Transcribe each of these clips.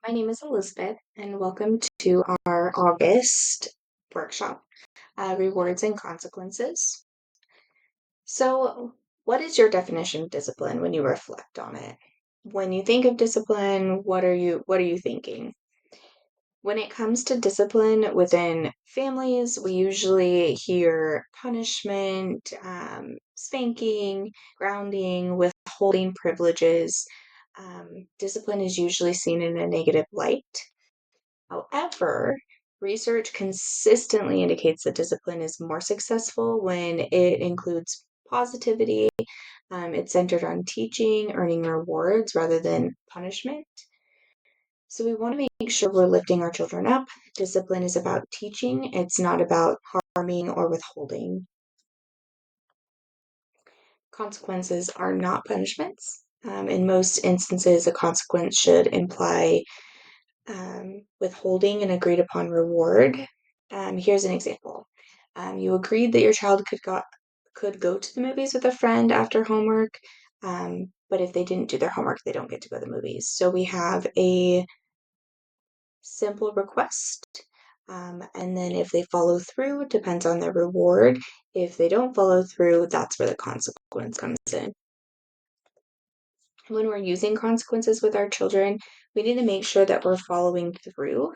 My name is Elizabeth, and welcome to our August workshop, Rewards and Consequences. So, what is your definition of discipline when you reflect on it? When you think of discipline, what are you thinking? When it comes to discipline within families, we usually hear punishment, spanking, grounding, withholding privileges. Discipline is usually seen in a negative light. However, research consistently indicates that discipline is more successful when it includes positivity. It's centered on teaching, earning rewards rather than punishment. So we want to make sure we're lifting our children up. Discipline is about teaching, it's not about harming or withholding. Consequences are not punishments. In most instances, a consequence should imply withholding an agreed upon reward. Here's an example. You agreed that your child could go to the movies with a friend after homework, but if they didn't do their homework, they don't get to go to the movies. So we have a simple request, and then if they follow through, it depends on their reward. If they don't follow through, that's where the consequence comes in. When we're using consequences with our children, we need to make sure that we're following through,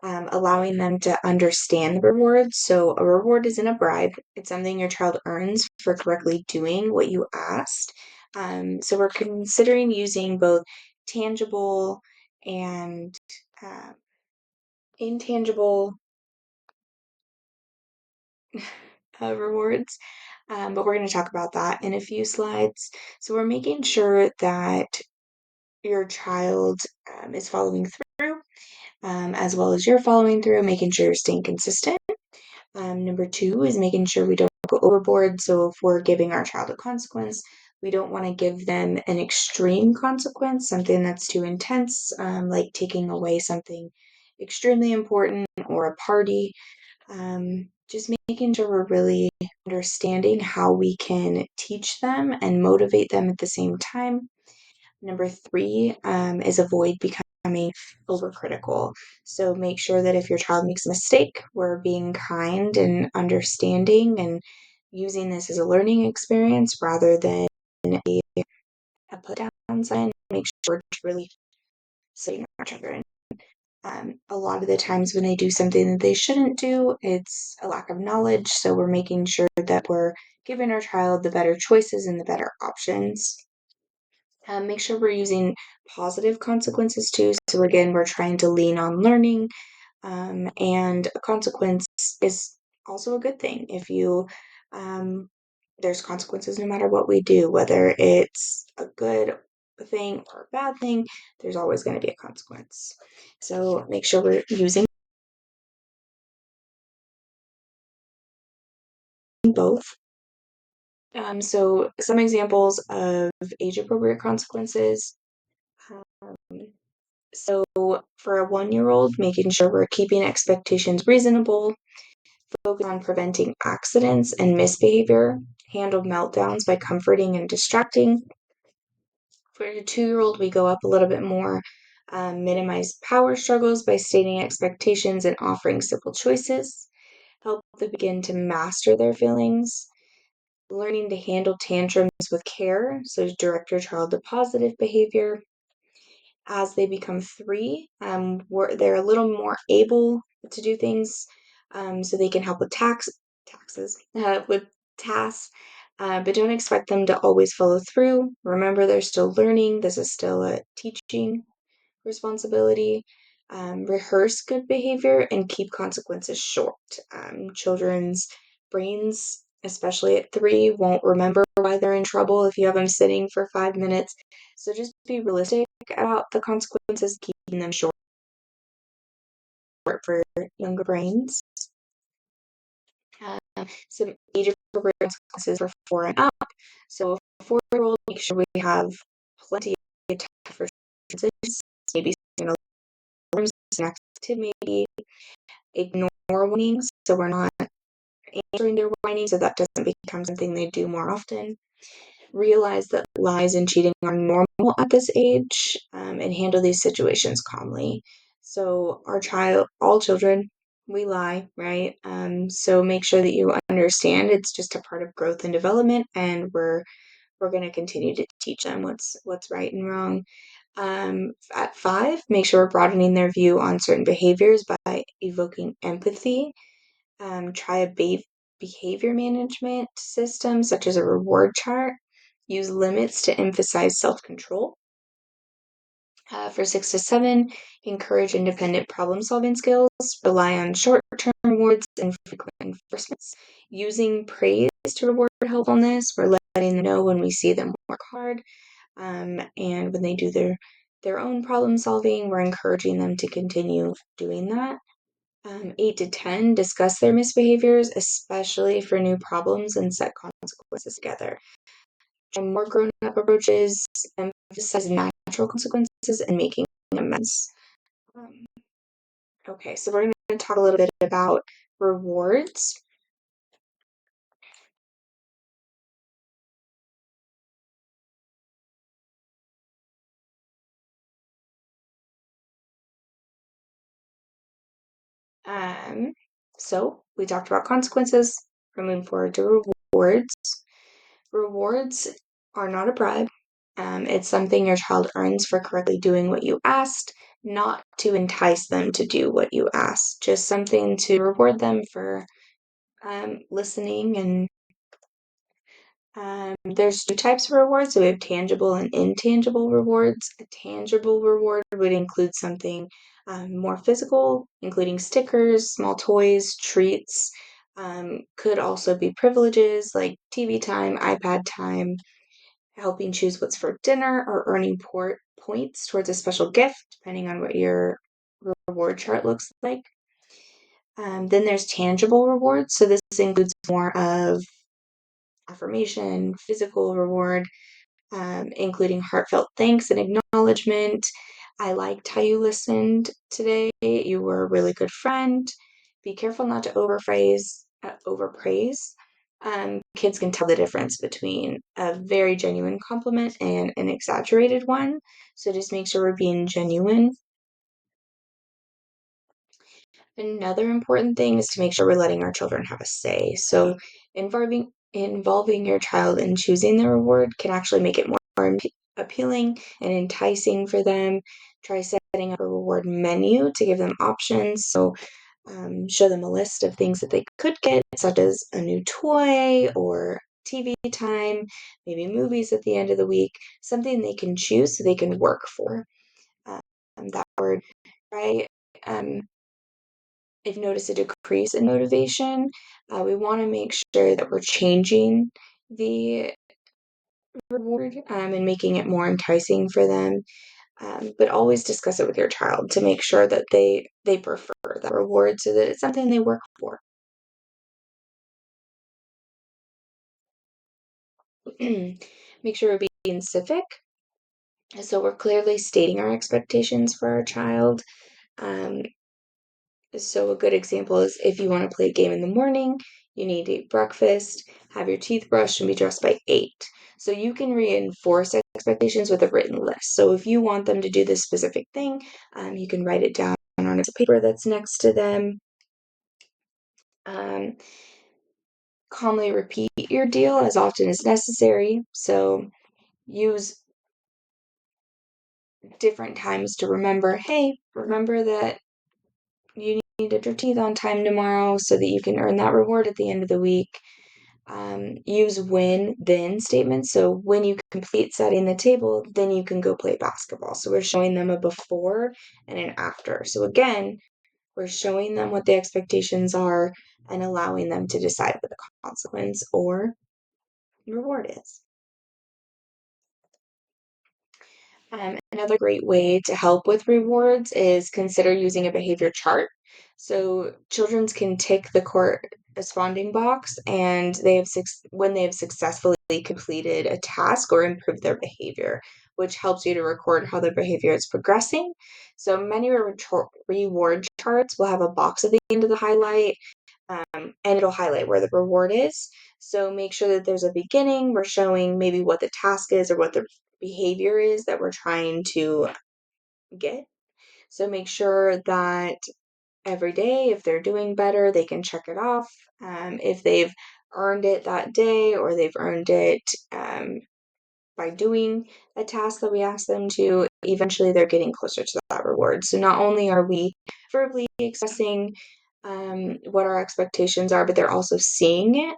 allowing them to understand the reward. So, a reward isn't a bribe, it's something your child earns for correctly doing what you asked. So, we're considering using both tangible and uh, intangible rewards. But we're going to talk about that in a few slides. So, we're making sure that your child is following through, as well as you're following through, making sure you're staying consistent. Number two is making sure we don't go overboard. So if we're giving our child a consequence, we don't want to give them an extreme consequence, something that's too intense, like taking away something extremely important or a party. Just making sure we're really understanding how we can teach them and motivate them at the same time. Number three is avoid becoming overcritical. So make sure that if your child makes a mistake, we're being kind and understanding and using this as a learning experience rather than a put down sign. Make sure we're really setting our children. A lot of the times when they do something that they shouldn't do, it's a lack of knowledge. So we're making sure that we're giving our child the better choices and the better options. Make sure we're using positive consequences too. So again, we're trying to lean on learning, and a consequence is also a good thing. If you, there's consequences no matter what we do, whether it's a good thing or a bad thing, there's always going to be a consequence. So make sure we're using both. So some examples of age-appropriate consequences. Um, So for a 1-year-old, making sure we're keeping expectations reasonable, focus on preventing accidents and misbehavior, handle meltdowns by comforting and distracting. For a 2-year-old, we go up a little bit more, minimize power struggles by stating expectations and offering simple choices, help them begin to master their feelings, learning to handle tantrums with care, so direct your child to positive behavior. As they become 3, they're a little more able to do things, so they can help with with tasks, but don't expect them to always follow through. Remember, they're still learning. This is still a teaching responsibility. Rehearse good behavior and keep consequences short. Children's brains, especially at 3, won't remember why they're in trouble if you have them sitting for 5 minutes. So just be realistic about the consequences, keeping them short for younger brains. Some age-appropriate consequences for 4 and up. So a 4-year-old, make sure we have plenty of time for choices, maybe rooms next to maybe ignore warnings, so we're not answering their whining, so that doesn't become something they do more often. realize that lies and cheating are normal at this age, and handle these situations calmly. So all children, we lie, right? So make sure that you understand it's just a part of growth and development, and we're going to continue to teach them what's right and wrong. At 5, make sure we're broadening their view on certain behaviors by evoking empathy. Try a behavior management system, such as a reward chart. Use limits to emphasize self control. For 6 to 7, encourage independent problem solving skills. Rely on short term rewards and frequent enforcements. Using praise to reward helpfulness. We're letting them know when we see them work hard. And when they do their own problem solving, we're encouraging them to continue doing that. 8 to 10, discuss their misbehaviors, especially for new problems, and set consequences together. And more grown-up approaches emphasize natural consequences and making amends. Um, okay, so we're going to talk a little bit about rewards. So we talked about consequences. We're moving forward to rewards. Rewards are not a bribe. It's something your child earns for correctly doing what you asked, not to entice them to do what you asked. Just something to reward them for listening. And there's 2 types of rewards. So we have tangible and intangible rewards. A tangible reward would include something more physical, including stickers, small toys, treats. Could also be privileges like TV time, iPad time, helping choose what's for dinner, or earning points towards a special gift, depending on what your reward chart looks like. Then there's tangible rewards. So this includes more of affirmation, physical reward, including heartfelt thanks and acknowledgement. I liked how you listened today. You were a really good friend. Be careful not to overpraise. Kids can tell the difference between a very genuine compliment and an exaggerated one. So just make sure we're being genuine. Another important thing is to make sure we're letting our children have a say. So involving your child in choosing the reward can actually make it more appealing and enticing for them. Try setting up a reward menu to give them options. So show them a list of things that they could get, such as a new toy or TV time, maybe movies at the end of the week, something they can choose so they can work for. That word, right? I've noticed a decrease in motivation. We want to make sure that we're changing the reward, and making it more enticing for them. But always discuss it with your child to make sure that they prefer that reward so that it's something they work for. Make sure we're being specific. So we're clearly stating our expectations for our child. Um, So a good example is if you want to play a game in the morning, you need to eat breakfast, have your teeth brushed, and be dressed by 8. So you can reinforce expectations with a written list. So if you want them to do this specific thing, you can write it down on a piece of paper that's next to them. Um, Calmly repeat your deal as often as necessary. So use different times to remember, hey, remember that you need to brush your teeth on time tomorrow so that you can earn that reward at the end of the week. Use when then statements. So when you complete setting the table, then you can go play basketball. So we're showing them a before and an after. So again, we're showing them what the expectations are and allowing them to decide what the consequence or reward is. Another great way to help with rewards is consider using a behavior chart. So children can tick the corresponding box, and when they have successfully completed a task or improved their behavior, which helps you to record how their behavior is progressing. So many reward charts will have a box at the end of the highlight, and it'll highlight where the reward is. So make sure that there's a beginning. We're showing maybe what the task is or what the behavior is that we're trying to get. So make sure that every day, if they're doing better, they can check it off. If they've earned it that day or they've earned it by doing a task that we ask them to, eventually they're getting closer to that reward. So not only are we verbally expressing what our expectations are, but they're also seeing it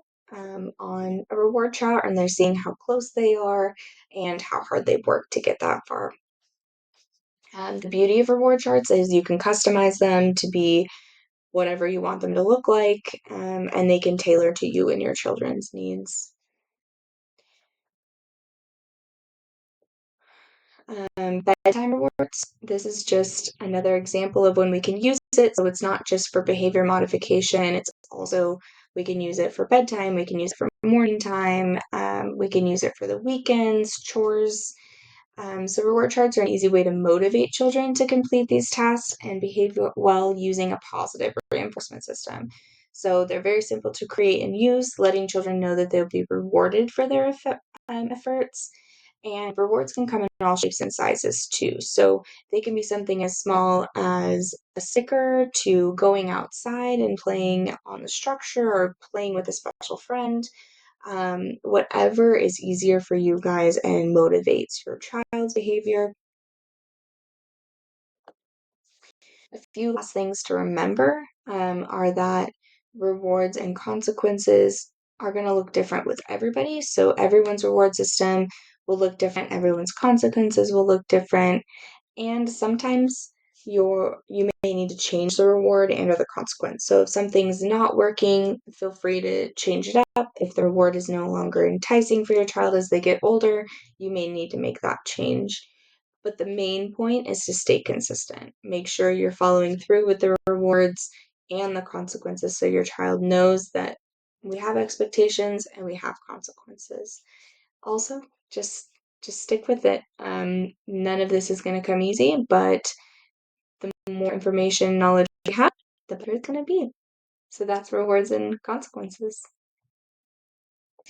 on a reward chart, and they're seeing how close they are and how hard they've worked to get that far. The beauty of reward charts is you can customize them to be whatever you want them to look like, and they can tailor to you and your children's needs. Bedtime rewards. This is just another example of when we can use it. So it's not just for behavior modification, it's also we can use it for bedtime, we can use it for morning time, we can use it for the weekends, chores. So reward charts are an easy way to motivate children to complete these tasks and behave well using a positive reinforcement system. So they're very simple to create and use, letting children know that they'll be rewarded for their efforts. And rewards can come in all shapes and sizes too. So they can be something as small as a sticker to going outside and playing on the structure or playing with a special friend. Whatever is easier for you guys and motivates your child's behavior. A few last things to remember are that rewards and consequences are going to look different with everybody. So everyone's reward system will look different, everyone's consequences will look different, and sometimes you may need to change the reward and or the consequence. So if something's not working, feel free to change it up. If the reward is no longer enticing for your child as they get older, you may need to make that change. But the main point is to stay consistent. Make sure you're following through with the rewards and the consequences so your child knows that we have expectations and we have consequences. Also, just stick with it. None of this is going to come easy, but the more information, knowledge you have, the better it's going to be. So that's rewards and consequences.